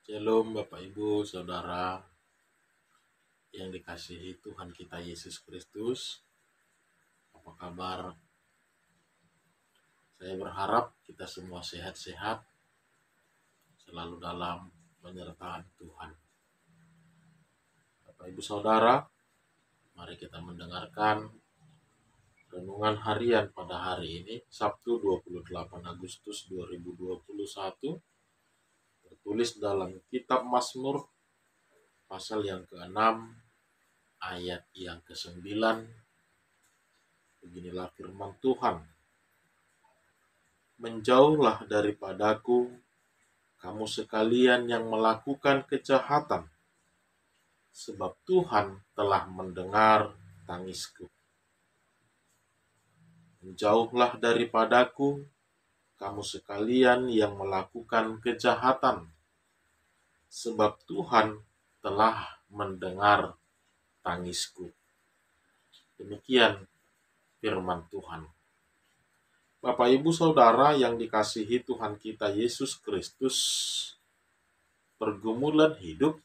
Shalom Bapak Ibu Saudara yang dikasihi Tuhan kita Yesus Kristus. Apa kabar? Saya berharap kita semua sehat-sehat, selalu dalam penyertaan Tuhan. Bapak Ibu Saudara, mari kita mendengarkan renungan harian pada hari ini, Sabtu 28 Agustus 2021, tertulis dalam kitab Mazmur pasal yang ke-6, ayat yang ke-9. Beginilah firman Tuhan. Menjauhlah daripadaku, kamu sekalian yang melakukan kejahatan, sebab Tuhan telah mendengar tangisku. Menjauhlah daripadaku, kamu sekalian yang melakukan kejahatan, sebab Tuhan telah mendengar tangisku. Demikian firman Tuhan. Bapak Ibu Saudara yang dikasihi Tuhan kita Yesus Kristus, pergumulan hidup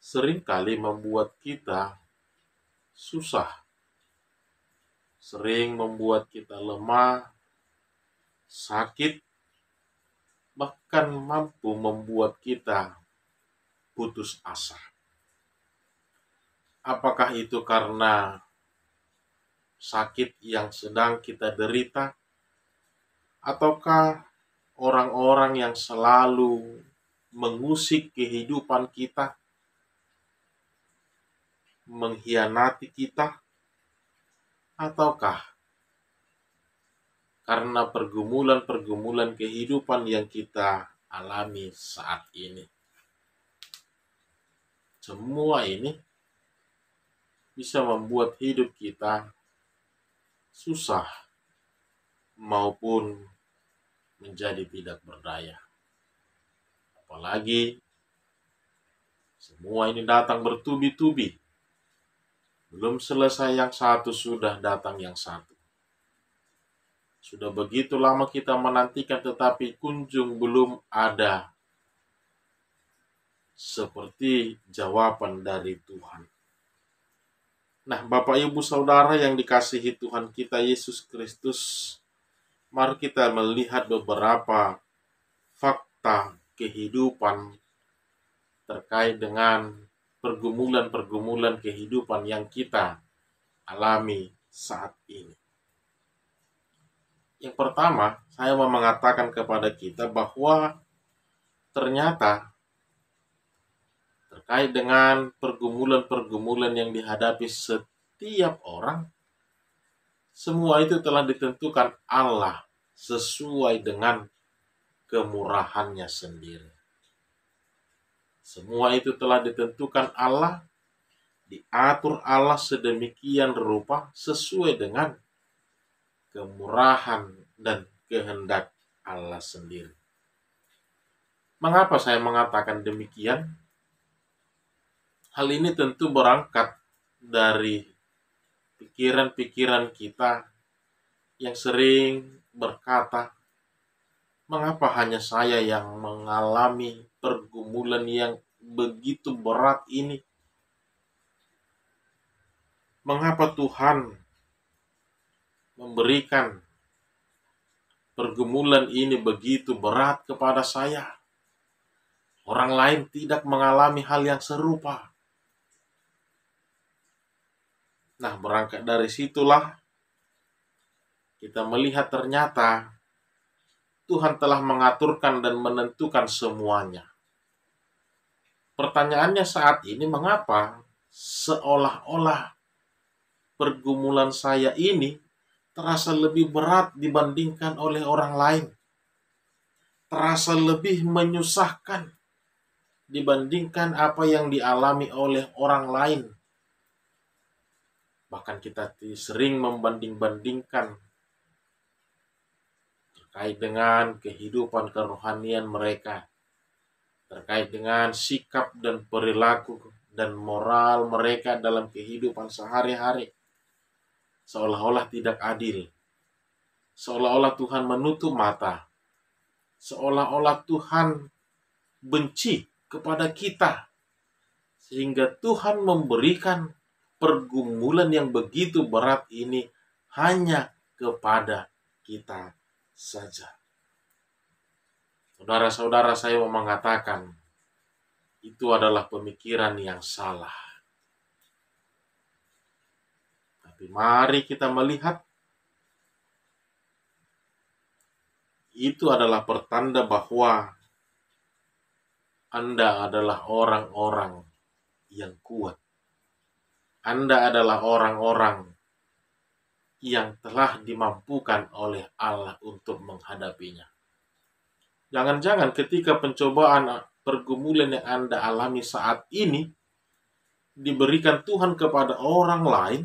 seringkali membuat kita susah, sering membuat kita lemah, sakit, bahkan mampu membuat kita putus asa. Apakah itu karena sakit yang sedang kita derita, ataukah orang-orang yang selalu mengusik kehidupan kita, mengkhianati kita, ataukah karena pergumulan-pergumulan kehidupan yang kita alami saat ini? Semua ini bisa membuat hidup kita susah maupun menjadi tidak berdaya. Apalagi semua ini datang bertubi-tubi. Belum selesai yang satu, sudah datang yang satu. Sudah begitu lama kita menantikan, tetapi kunjung belum ada seperti jawaban dari Tuhan. Nah, Bapak Ibu Saudara yang dikasihi Tuhan kita Yesus Kristus, mari kita melihat beberapa fakta kehidupan terkait dengan pergumulan-pergumulan kehidupan yang kita alami saat ini. Yang pertama, saya mau mengatakan kepada kita bahwa ternyata terkait dengan pergumulan-pergumulan yang dihadapi setiap orang, semua itu telah ditentukan Allah sesuai dengan kemurahannya sendiri. Semua itu telah ditentukan Allah, diatur Allah sedemikian rupa sesuai dengan kemurahan dan kehendak Allah sendiri. Mengapa saya mengatakan demikian? Hal ini tentu berangkat dari pikiran-pikiran kita yang sering berkata, mengapa hanya saya yang mengalami pergumulan yang begitu berat ini? Mengapa Tuhan memberikan pergumulan ini begitu berat kepada saya? Orang lain tidak mengalami hal yang serupa. Nah, berangkat dari situlah kita melihat ternyata Tuhan telah mengaturkan dan menentukan semuanya. Pertanyaannya saat ini, mengapa seolah-olah pergumulan saya ini terasa lebih berat dibandingkan oleh orang lain? Terasa lebih menyusahkan dibandingkan apa yang dialami oleh orang lain. Bahkan kita sering membanding-bandingkan terkait dengan kehidupan kerohanian mereka, terkait dengan sikap dan perilaku dan moral mereka dalam kehidupan sehari-hari. Seolah-olah tidak adil. Seolah-olah Tuhan menutup mata. Seolah-olah Tuhan benci kepada kita, sehingga Tuhan memberikan pergumulan yang begitu berat ini hanya kepada kita saja. Saudara-saudara, saya mau mengatakan itu adalah pemikiran yang salah. Tapi mari kita melihat itu adalah pertanda bahwa Anda adalah orang-orang yang kuat. Anda adalah orang-orang yang telah dimampukan oleh Allah untuk menghadapinya. Jangan-jangan ketika pencobaan pergumulan yang Anda alami saat ini diberikan Tuhan kepada orang lain,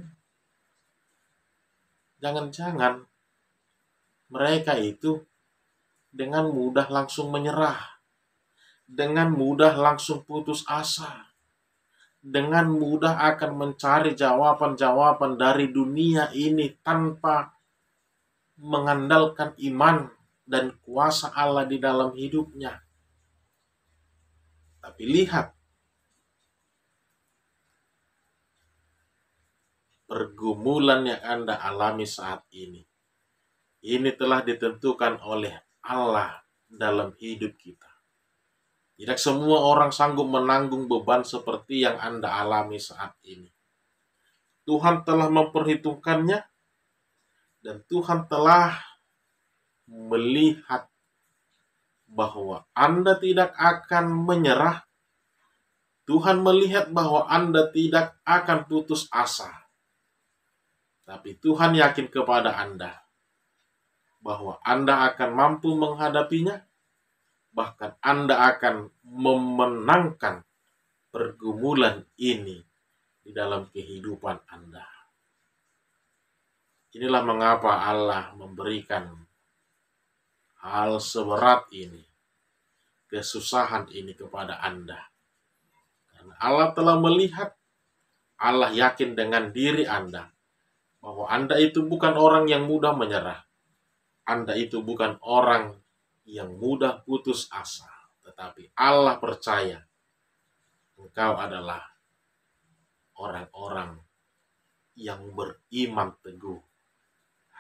jangan-jangan mereka itu dengan mudah langsung menyerah, dengan mudah langsung putus asa, dengan mudah akan mencari jawaban-jawaban dari dunia ini tanpa mengandalkan iman dan kuasa Allah di dalam hidupnya. Tapi lihat, pergumulan yang Anda alami saat ini telah ditentukan oleh Allah dalam hidup kita. Tidak semua orang sanggup menanggung beban seperti yang Anda alami saat ini. Tuhan telah memperhitungkannya, dan Tuhan telah melihat bahwa Anda tidak akan menyerah. Tuhan melihat bahwa Anda tidak akan putus asa. Tapi Tuhan yakin kepada Anda bahwa Anda akan mampu menghadapinya, bahkan Anda akan memenangkan pergumulan ini di dalam kehidupan Anda. Inilah mengapa Allah memberikan hal seberat ini, kesusahan ini kepada Anda. Karena Allah telah melihat, Allah yakin dengan diri Anda bahwa Anda itu bukan orang yang mudah menyerah. Anda itu bukan orang yang mudah putus asa. Tetapi Allah percaya engkau adalah orang-orang yang beriman teguh,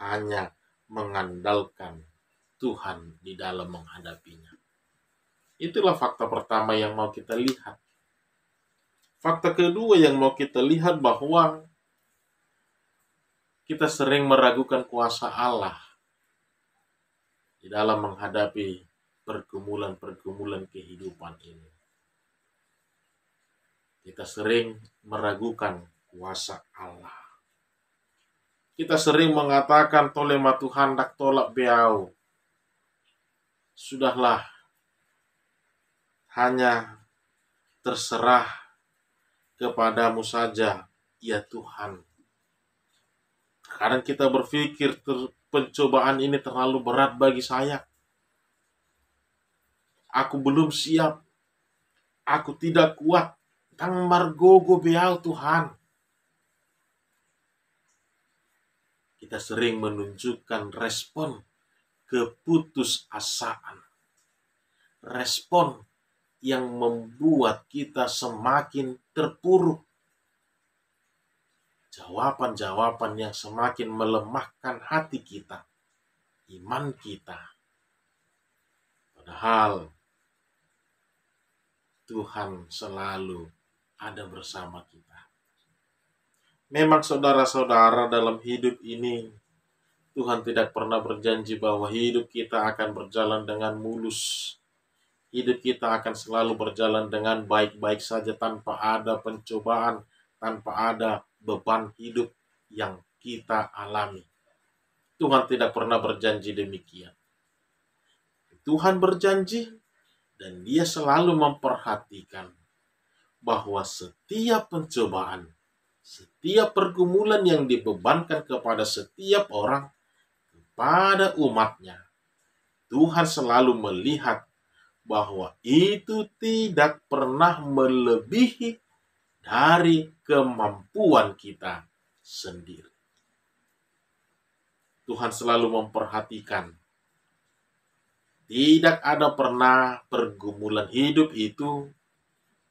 hanya mengandalkan Tuhan di dalam menghadapinya. Itulah fakta pertama yang mau kita lihat. Fakta kedua yang mau kita lihat bahwa kita sering meragukan kuasa Allah di dalam menghadapi pergumulan-pergumulan kehidupan ini. Kita sering meragukan kuasa Allah. Kita sering mengatakan tolema Tuhan dak tolak beau. Sudahlah, hanya terserah kepadamu saja, ya Tuhan. Kadang kita berpikir pencobaan ini terlalu berat bagi saya. Aku belum siap. Aku tidak kuat. Tang margogo beau Tuhan. Kita sering menunjukkan respon keputusasaan. Respon yang membuat kita semakin terpuruk. Jawaban-jawaban yang semakin melemahkan hati kita, iman kita. Padahal Tuhan selalu ada bersama kita. Memang saudara-saudara, dalam hidup ini Tuhan tidak pernah berjanji bahwa hidup kita akan berjalan dengan mulus. Hidup kita akan selalu berjalan dengan baik-baik saja tanpa ada pencobaan, tanpa ada beban hidup yang kita alami. Tuhan tidak pernah berjanji demikian. Tuhan berjanji dan Dia selalu memperhatikan bahwa setiap pencobaan, setiap pergumulan yang dibebankan kepada setiap orang, kepada umatnya, Tuhan selalu melihat bahwa itu tidak pernah melebihi dari kemampuan kita sendiri. Tuhan selalu memperhatikan. Tidak ada pernah pergumulan hidup itu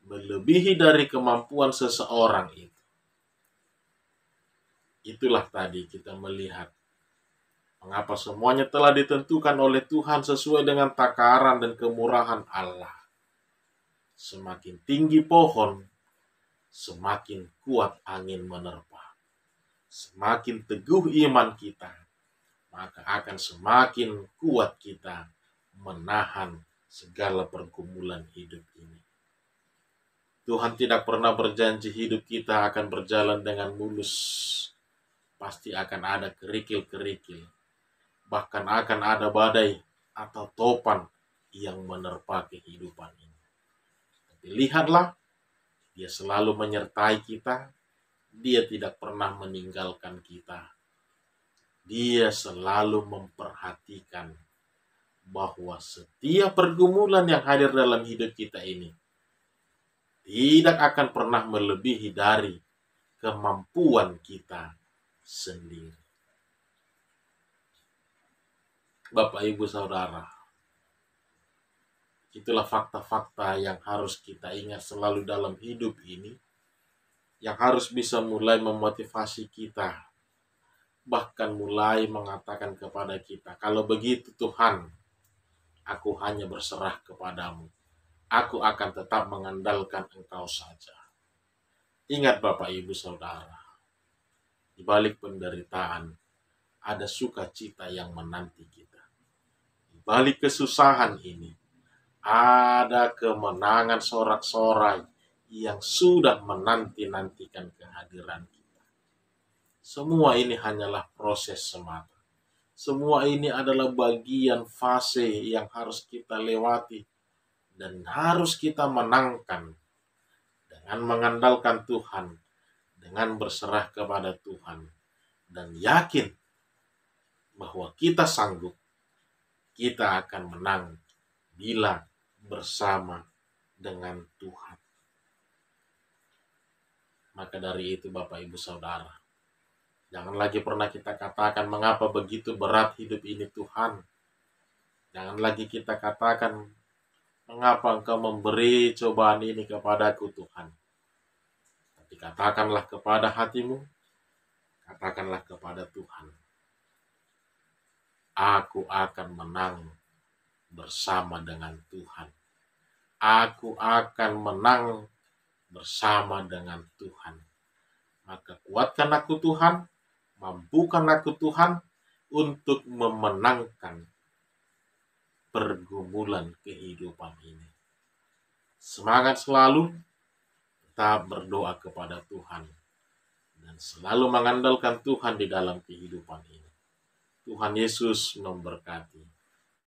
melebihi dari kemampuan seseorang itu. Itulah tadi kita melihat mengapa semuanya telah ditentukan oleh Tuhan sesuai dengan takaran dan kemurahan Allah. Semakin tinggi pohon, semakin kuat angin menerpa. Semakin teguh iman kita, maka akan semakin kuat kita menahan segala pergumulan hidup ini. Tuhan tidak pernah berjanji hidup kita akan berjalan dengan mulus. Pasti akan ada kerikil-kerikil. Bahkan akan ada badai atau topan yang menerpa kehidupan ini. Tapi lihatlah, Dia selalu menyertai kita. Dia tidak pernah meninggalkan kita. Dia selalu memperhatikan bahwa setiap pergumulan yang hadir dalam hidup kita ini tidak akan pernah melebihi dari kemampuan kita sendiri. Bapak, Ibu, Saudara, itulah fakta-fakta yang harus kita ingat selalu dalam hidup ini, yang harus bisa mulai memotivasi kita, bahkan mulai mengatakan kepada kita, kalau begitu Tuhan, aku hanya berserah kepadamu. Aku akan tetap mengandalkan Engkau saja. Ingat Bapak, Ibu, Saudara, di balik penderitaan ada sukacita yang menanti kita. Di balik kesusahan ini ada kemenangan sorak-sorai yang sudah menanti-nantikan kehadiran kita. Semua ini hanyalah proses semata. Semua ini adalah bagian fase yang harus kita lewati dan harus kita menangkan dengan mengandalkan Tuhan, dengan berserah kepada Tuhan, dan yakin bahwa kita sanggup, kita akan menang bila bersama dengan Tuhan. Maka dari itu Bapak, Ibu, Saudara, jangan lagi pernah kita katakan mengapa begitu berat hidup ini Tuhan. Jangan lagi kita katakan mengapa Engkau memberi cobaan ini kepadaku Tuhan. Tapi katakanlah kepada hatimu, katakanlah kepada Tuhan, aku akan menang bersama dengan Tuhan. Aku akan menang bersama dengan Tuhan. Maka kuatkan aku Tuhan, mampukan aku Tuhan untuk memenangkan pergumulan kehidupan ini. Semangat selalu, tetap berdoa kepada Tuhan, dan selalu mengandalkan Tuhan di dalam kehidupan ini. Tuhan Yesus memberkati.